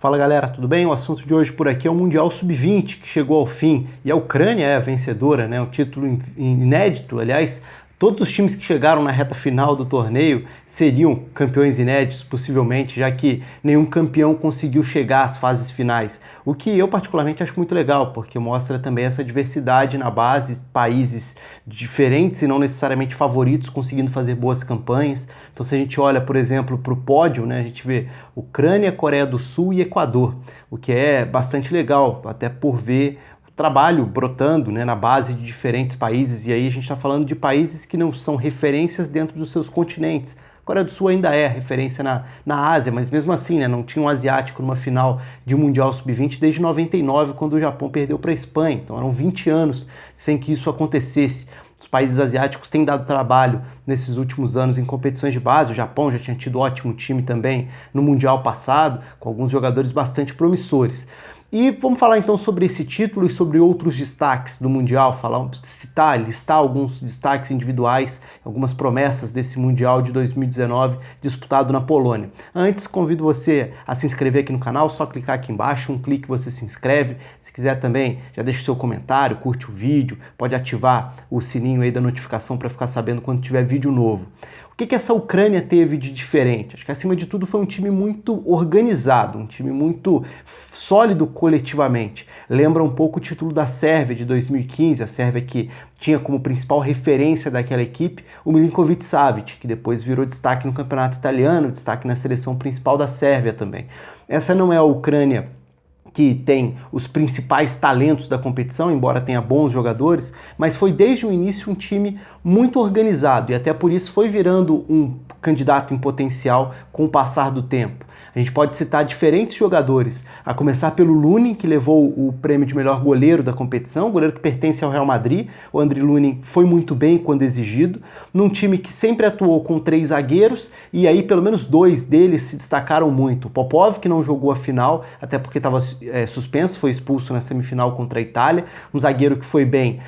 Fala galera, tudo bem? O assunto de hoje por aqui é o Mundial Sub-20, que chegou ao fim, e a Ucrânia é a vencedora, né? Um título inédito, aliás. Todos os times que chegaram na reta final do torneio seriam campeões inéditos, possivelmente, já que nenhum campeão conseguiu chegar às fases finais. O que eu particularmente acho muito legal, porque mostra também essa diversidade na base, países diferentes e não necessariamente favoritos conseguindo fazer boas campanhas. Então se a gente olha, por exemplo, para o pódio, né, a gente vê Ucrânia, Coreia do Sul e Equador, o que é bastante legal, até por ver trabalho brotando, né, na base de diferentes países, e aí a gente está falando de países que não são referências dentro dos seus continentes. A Coreia do Sul ainda é referência na Ásia, mas mesmo assim, né, não tinha um asiático numa final de Mundial Sub-20 desde 99, quando o Japão perdeu para a Espanha, então eram 20 anos sem que isso acontecesse. Os países asiáticos têm dado trabalho nesses últimos anos em competições de base. O Japão já tinha tido ótimo time também no Mundial passado, com alguns jogadores bastante promissores. E vamos falar então sobre esse título e sobre outros destaques do Mundial, listar alguns destaques individuais, algumas promessas desse Mundial de 2019 disputado na Polônia. Antes, convido você a se inscrever aqui no canal, só clicar aqui embaixo, um clique você se inscreve. Se quiser também, já deixa o seu comentário, curte o vídeo, pode ativar o sininho aí da notificação para ficar sabendo quando tiver vídeo novo. O que essa Ucrânia teve de diferente? Acho que acima de tudo foi um time muito organizado, um time muito sólido coletivamente. Lembra um pouco o título da Sérvia de 2015, a Sérvia que tinha como principal referência daquela equipe o Milinkovic-Savic, que depois virou destaque no campeonato italiano, destaque na seleção principal da Sérvia também. Essa não é a Ucrânia que tem os principais talentos da competição, embora tenha bons jogadores, mas foi desde o início um time muito organizado e até por isso foi virando um candidato em potencial com o passar do tempo. A gente pode citar diferentes jogadores, a começar pelo Lunin, que levou o prêmio de melhor goleiro da competição, goleiro que pertence ao Real Madrid. O Andriy Lunin foi muito bem quando exigido, num time que sempre atuou com 3 zagueiros, e aí pelo menos 2 deles se destacaram muito. O Popov, que não jogou a final, até porque estava suspenso, foi expulso na semifinal contra a Itália, um zagueiro que foi bem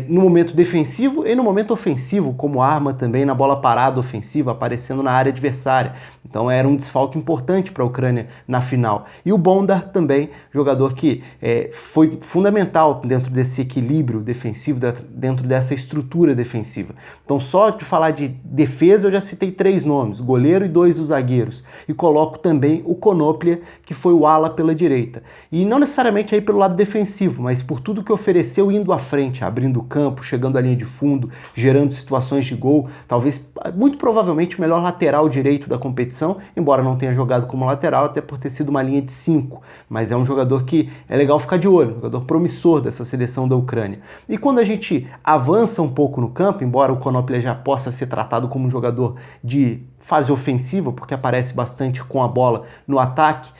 no momento defensivo e no momento ofensivo, como arma também na bola parada ofensiva, aparecendo na área adversária. Então era um desfalque importante para a Ucrânia na final. E o Bondar também, jogador que foi fundamental dentro desse equilíbrio defensivo, dentro dessa estrutura defensiva. Então só de falar de defesa eu já citei 3 nomes, goleiro e 2 dos zagueiros. E coloco também o Konoplia, que foi o ala pela direita. E não necessariamente aí pelo lado defensivo, mas por tudo que ofereceu indo à frente, abrindo o campo, chegando à linha de fundo, gerando situações de gol, talvez, muito provavelmente, o melhor lateral direito da competição, embora não tenha jogado como lateral, até por ter sido uma linha de 5, mas é um jogador que é legal ficar de olho, um jogador promissor dessa seleção da Ucrânia. E quando a gente avança um pouco no campo, embora o Konoplia já possa ser tratado como um jogador de fase ofensiva, porque aparece bastante com a bola no ataque,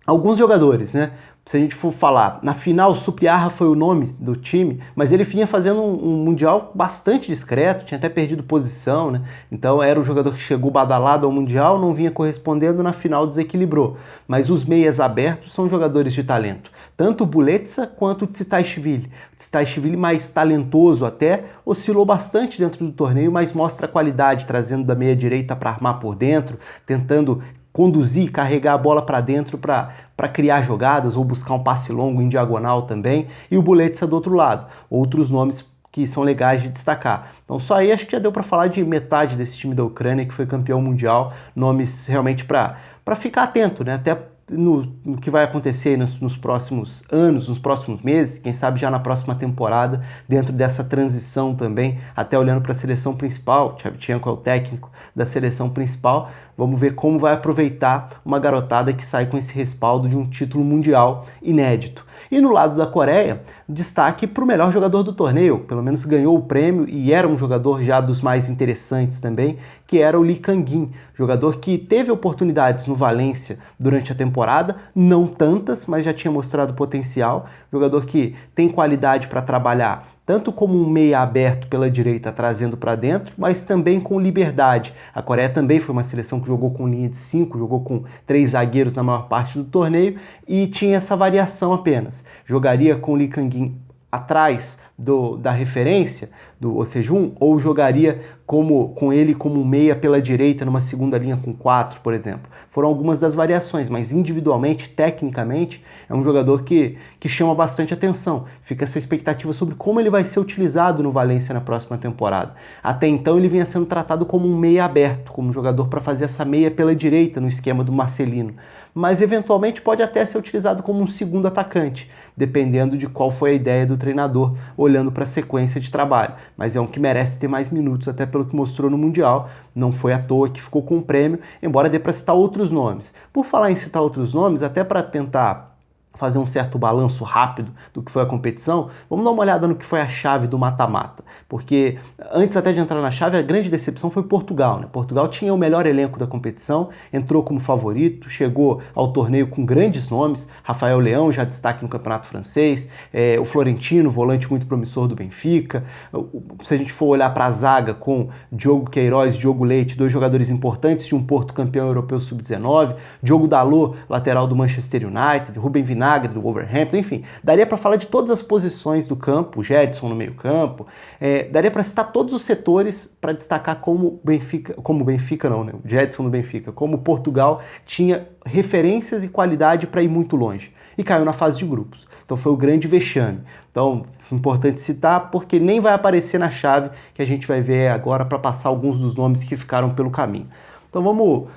alguns jogadores, né? Se a gente for falar, na final, Supiarra foi o nome do time, mas ele vinha fazendo um Mundial bastante discreto, tinha até perdido posição, né? Então era um jogador que chegou badalado ao Mundial, não vinha correspondendo, na final desequilibrou. Mas os meias abertos são jogadores de talento. Tanto o Buletsa quanto o Tsitaishvili. O Tsitaishvili, mais talentoso até, oscilou bastante dentro do torneio, mas mostra qualidade, trazendo da meia direita para armar por dentro, tentando conduzir, carregar a bola para dentro para criar jogadas ou buscar um passe longo em diagonal também, e o Buletsa do outro lado. Outros nomes que são legais de destacar. Então só aí acho que já deu para falar de metade desse time da Ucrânia que foi campeão mundial, nomes realmente para ficar atento, né? Até no que vai acontecer nos próximos anos, nos próximos meses, quem sabe já na próxima temporada, dentro dessa transição também, até olhando para a seleção principal. Shevchenko é o técnico da seleção principal, vamos ver como vai aproveitar uma garotada que sai com esse respaldo de um título mundial inédito. E no lado da Coreia, destaque para o melhor jogador do torneio, pelo menos ganhou o prêmio e era um jogador já dos mais interessantes também, que era o Lee Kang-in, jogador que teve oportunidades no Valência durante a temporada, não tantas, mas já tinha mostrado potencial, jogador que tem qualidade para trabalhar tanto como um meia aberto pela direita trazendo para dentro, mas também com liberdade. A Coreia também foi uma seleção que jogou com linha de 5, jogou com 3 zagueiros na maior parte do torneio e tinha essa variação apenas. Jogaria com o Lee Kang-in atrás da referência, ou seja, ou jogaria com ele como meia pela direita numa segunda linha com 4, por exemplo. Foram algumas das variações, mas individualmente, tecnicamente, é um jogador que chama bastante atenção. Fica essa expectativa sobre como ele vai ser utilizado no Valência na próxima temporada. Até então ele vinha sendo tratado como um meia aberto, como um jogador para fazer essa meia pela direita no esquema do Marcelino, mas eventualmente pode até ser utilizado como um segundo atacante, dependendo de qual foi a ideia do treinador, olhando para a sequência de trabalho. Mas é um que merece ter mais minutos, até pelo que mostrou no Mundial. Não foi à toa que ficou com o prêmio, embora dê para citar outros nomes. Por falar em citar outros nomes, até para tentar fazer um certo balanço rápido do que foi a competição, vamos dar uma olhada no que foi a chave do mata-mata. Porque antes até de entrar na chave, a grande decepção foi Portugal, né? Portugal tinha o melhor elenco da competição, entrou como favorito, chegou ao torneio com grandes nomes, Rafael Leão, já destaque no campeonato francês, o Florentino, volante muito promissor do Benfica. Se a gente for olhar para a zaga com Diogo Queiroz, Diogo Leite, dois jogadores importantes de um Porto campeão europeu sub-19, Diogo Dalot, lateral do Manchester United, Rubem Vinagre, do Wolverhampton, enfim, daria para falar de todas as posições do campo, o Gedson no meio campo, daria para citar todos os setores para destacar como o Gedson no Benfica, como Portugal tinha referências e qualidade para ir muito longe, e caiu na fase de grupos. Então foi o grande vexame. Então, importante citar, porque nem vai aparecer na chave que a gente vai ver agora para passar alguns dos nomes que ficaram pelo caminho. Então vamos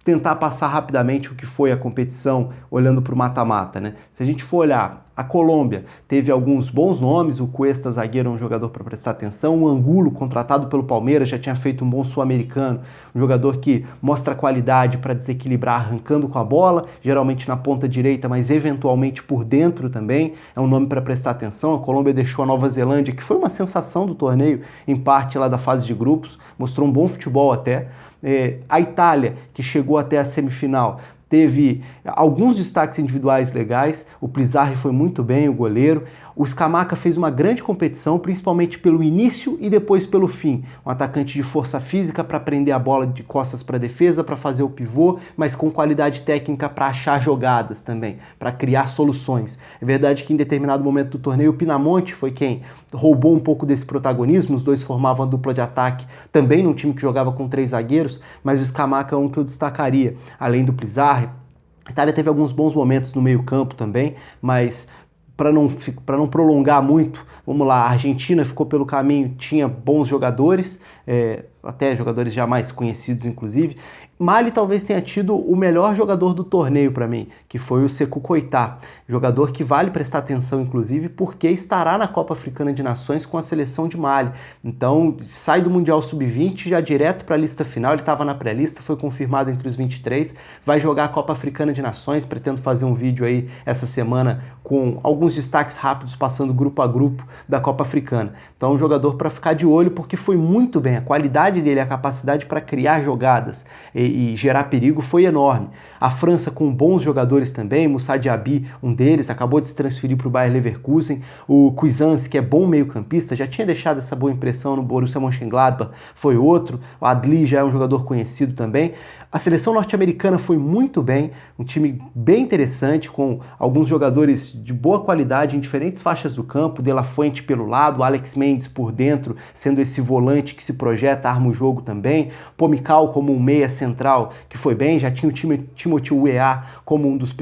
tentar passar rapidamente o que foi a competição, olhando para o mata-mata, né? Se a gente for olhar, a Colômbia teve alguns bons nomes, o Cuesta, zagueiro, é um jogador para prestar atenção, o Angulo, contratado pelo Palmeiras, já tinha feito um bom sul-americano, um jogador que mostra qualidade para desequilibrar arrancando com a bola, geralmente na ponta direita, mas eventualmente por dentro também, é um nome para prestar atenção. A Colômbia deixou a Nova Zelândia, que foi uma sensação do torneio, em parte lá da fase de grupos, mostrou um bom futebol até. A Itália, que chegou até a semifinal, teve alguns destaques individuais legais, o Pizarri foi muito bem, o goleiro, o Scamacca fez uma grande competição, principalmente pelo início e depois pelo fim. Um atacante de força física para prender a bola de costas para a defesa, para fazer o pivô, mas com qualidade técnica para achar jogadas também, para criar soluções. É verdade que em determinado momento do torneio o Pinamonti foi quem roubou um pouco desse protagonismo, os dois formavam a dupla de ataque, também num time que jogava com 3 zagueiros, mas o Scamacca é um que eu destacaria, além do Pizarri. A Itália teve alguns bons momentos no meio-campo também, mas para não prolongar muito, vamos lá, a Argentina ficou pelo caminho, tinha bons jogadores, até jogadores já mais conhecidos inclusive. Mali talvez tenha tido o melhor jogador do torneio para mim, que foi o Sékou Koita, jogador que vale prestar atenção inclusive porque estará na Copa Africana de Nações com a seleção de Mali. Então sai do Mundial Sub-20 já direto para a lista final, ele estava na pré-lista, foi confirmado entre os 23, vai jogar a Copa Africana de Nações, pretendo fazer um vídeo aí essa semana com alguns destaques rápidos passando grupo a grupo da Copa Africana. Então um jogador para ficar de olho porque foi muito bem, a qualidade dele, a capacidade para criar jogadas e gerar perigo foi enorme. A França com bons jogadores também, Moussa Diaby, um deles, acabou de se transferir para o Bayer Leverkusen, o Cuisance, que é bom meio-campista, já tinha deixado essa boa impressão no Borussia Mönchengladbach, foi outro, o Adli já é um jogador conhecido também. A seleção norte-americana foi muito bem, um time bem interessante, com alguns jogadores de boa qualidade em diferentes faixas do campo, De La Fuente pelo lado, Alex Mendes por dentro, sendo esse volante que se projeta, arma o jogo também, Pomical como um meia central, que foi bem, já tinha o Timothy Weah como uma das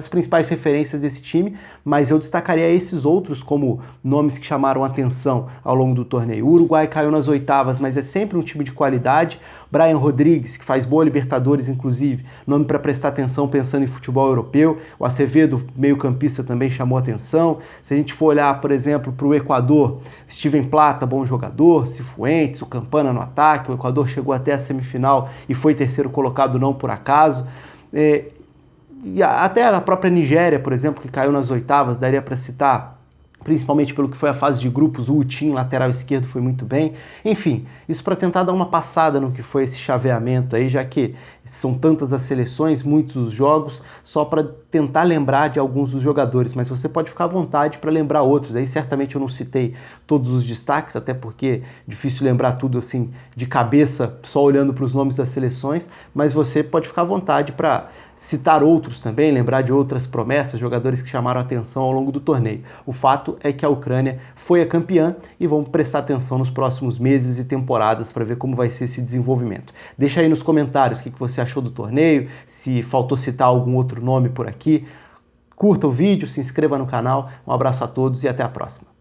principais referências desse time, mas eu destacaria esses outros como nomes que chamaram atenção ao longo do torneio. O Uruguai caiu nas oitavas, mas é sempre um time de qualidade. Brian Rodrigues, que faz boa Libertadores, inclusive, nome para prestar atenção pensando em futebol europeu. O Acevedo, meio-campista, também chamou atenção. Se a gente for olhar, por exemplo, para o Equador, Steven Plata, bom jogador, Cifuentes, o Campana no ataque. O Equador chegou até a semifinal e foi terceiro colocado não por acaso. E até a própria Nigéria, por exemplo, que caiu nas oitavas, daria para citar, principalmente pelo que foi a fase de grupos, o Utim, lateral esquerdo, foi muito bem. Enfim, isso para tentar dar uma passada no que foi esse chaveamento aí, já que são tantas as seleções, muitos os jogos, só para tentar lembrar de alguns dos jogadores, mas você pode ficar à vontade para lembrar outros. Aí certamente eu não citei todos os destaques, até porque é difícil lembrar tudo assim de cabeça, só olhando para os nomes das seleções, mas você pode ficar à vontade para citar outros também, lembrar de outras promessas, jogadores que chamaram a atenção ao longo do torneio. O fato é que a Ucrânia foi a campeã e vamos prestar atenção nos próximos meses e temporadas para ver como vai ser esse desenvolvimento. Deixa aí nos comentários o que você achou do torneio, se faltou citar algum outro nome por aqui. Curta o vídeo, se inscreva no canal. Um abraço a todos e até a próxima.